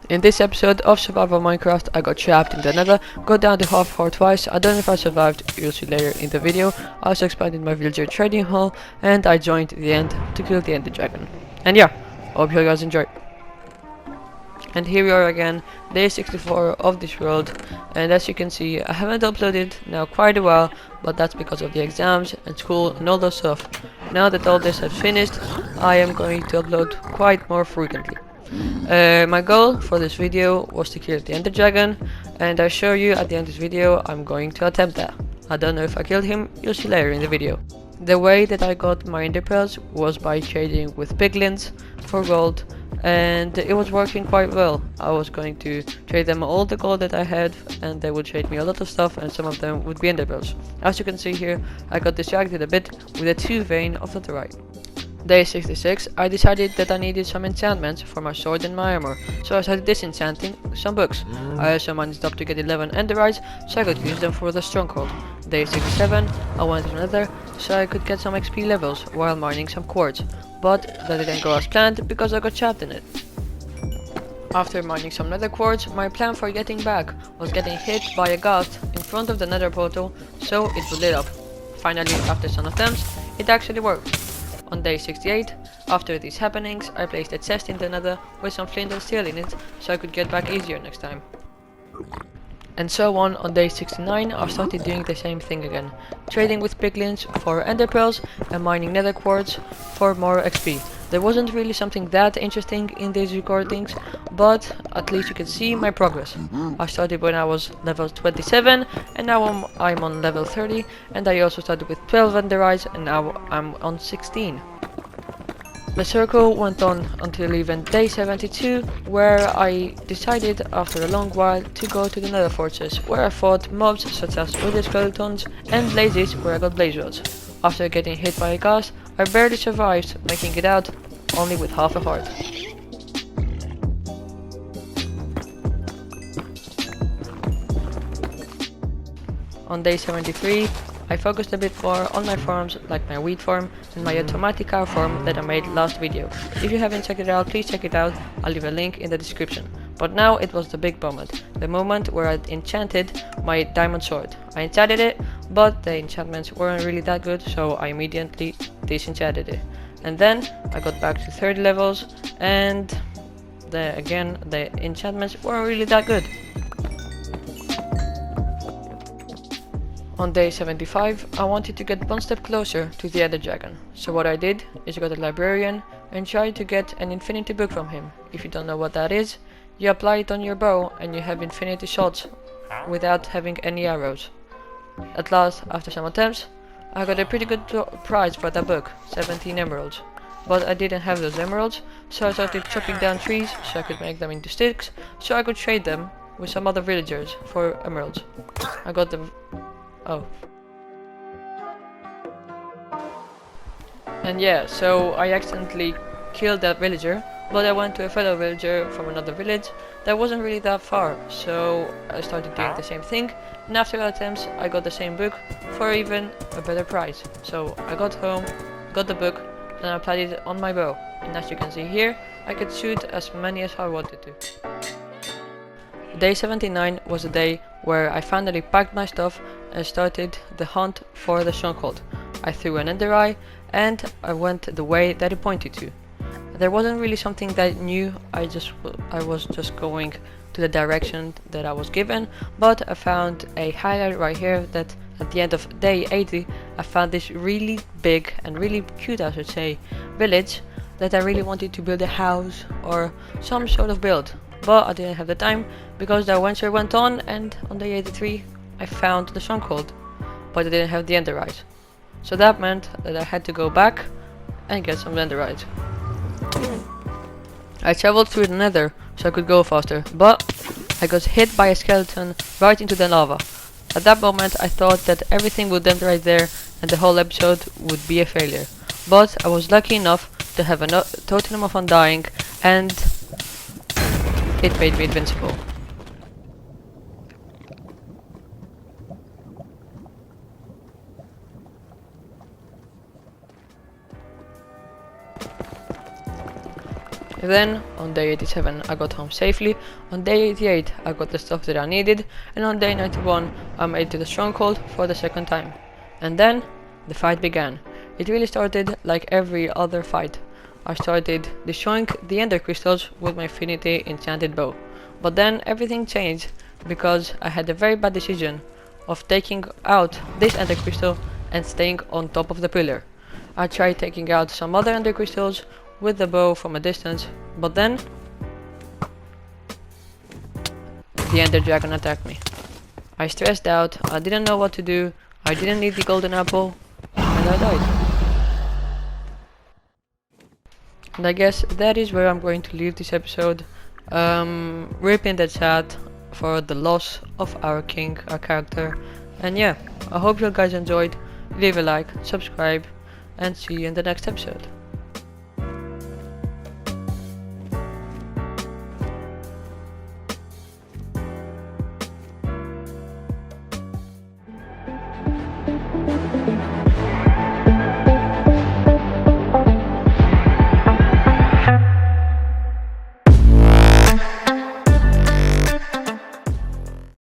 In this episode of Survival Minecraft, I got trapped in the nether, got down to half heart twice. I don't know if I survived, you'll see later in the video. I also expanded my villager trading hall, and I joined the end to kill the ender dragon. And yeah, hope you guys enjoy. And here we are again, day 64 of this world, and as you can see, I haven't uploaded now quite a while, but that's because of the exams and school and all that stuff. Now that all this has finished, I am going to upload quite more frequently. My goal for this video was to kill the ender dragon, and I show you at the end of this video I'm going to attempt that. I don't know if I killed him, you'll see later in the video. The way that I got my ender pearls was by trading with piglins for gold, and it was working quite well. I was going to trade them all the gold that I had, and they would trade me a lot of stuff, and some of them would be ender pearls. As you can see here, I got distracted a bit with a 2 vein of netherite. Day 66, I decided that I needed some enchantments for my sword and my armor, so I started disenchanting some books. I also managed up to get 11 enderites, so I could use them for the stronghold. Day 67, I went to Nether, so I could get some XP levels while mining some quartz, but that didn't go as planned because I got trapped in it. After mining some nether quartz, my plan for getting back was getting hit by a ghast in front of the nether portal, so it would lit up. Finally, after some attempts, it actually worked. On day 68, after these happenings, I placed a chest in the nether with some flint and steel in it, so I could get back easier next time. And so on day 69, I started doing the same thing again, trading with piglins for ender pearls and mining nether quartz for more XP. There wasn't really something that interesting in these recordings, but at least you can see my progress. I started when I was level 27, and now I'm on level 30, and I also started with 12 enderites, and now I'm on 16. The circle went on until even day 72, where I decided after a long while to go to the nether fortress, where I fought mobs such as wither skeletons and blazes, where I got blaze rods. After getting hit by a ghast, I barely survived, making it out only with half a heart. On day 73, I focused a bit more on my farms, like my wheat farm and my automatic cow farm that I made last video. If you haven't checked it out, please check it out, I'll leave a link in the description. But now it was the big moment, the moment where I enchanted my diamond sword. I enchanted it, but the enchantments weren't really that good, so I immediately disenchanted it. And then I got back to 30 levels, and the enchantments weren't really that good. On day 75, I wanted to get one step closer to the ender dragon, so what I did is I got a librarian and tried to get an infinity book from him. If you don't know what that is, you apply it on your bow and you have infinity shots without having any arrows. At last, after some attempts, I got a pretty good price for that book, 17 emeralds. But I didn't have those emeralds, so I started chopping down trees so I could make them into sticks, so I could trade them with some other villagers for emeralds. I got them. Oh. And yeah, so I accidentally killed that villager, but I went to a fellow villager from another village that wasn't really that far, so I started doing the same thing, and after attempts I got the same book for even a better price. So I got home, got the book, and I applied it on my bow, and as you can see here, I could shoot as many as I wanted to. Day 79 was a day where I finally packed my stuff and started the hunt for the stronghold. I threw an ender eye and I went the way that it pointed to. There wasn't really something that I knew, I was just going to the direction that I was given, but I found a highlight right here that at the end of day 80 I found this really big and really cute, I should say, village that I really wanted to build a house or some sort of build. But I didn't have the time because the adventure went on, and on day 83 I found the stronghold, but I didn't have the enderites. So that meant that I had to go back and get some enderites. I traveled through the nether so I could go faster, but I got hit by a skeleton right into the lava. At that moment I thought that everything would end right there and the whole episode would be a failure. But I was lucky enough to have a totem of undying, and it made me invincible. Then, on day 87, I got home safely. On day 88, I got the stuff that I needed. And on day 91, I made it to the stronghold for the second time. And then, the fight began. It really started like every other fight. I started destroying the ender crystals with my Infinity enchanted bow. But then everything changed because I had a very bad decision of taking out this ender crystal and staying on top of the pillar. I tried taking out some other ender crystals with the bow from a distance, but then the ender dragon attacked me. I stressed out, I didn't know what to do, I didn't need the golden apple, and I died. And I guess that is where I'm going to leave this episode. RIP in the chat for the loss of our king, our character. And yeah, I hope you guys enjoyed. Leave a like, subscribe, and see you in the next episode.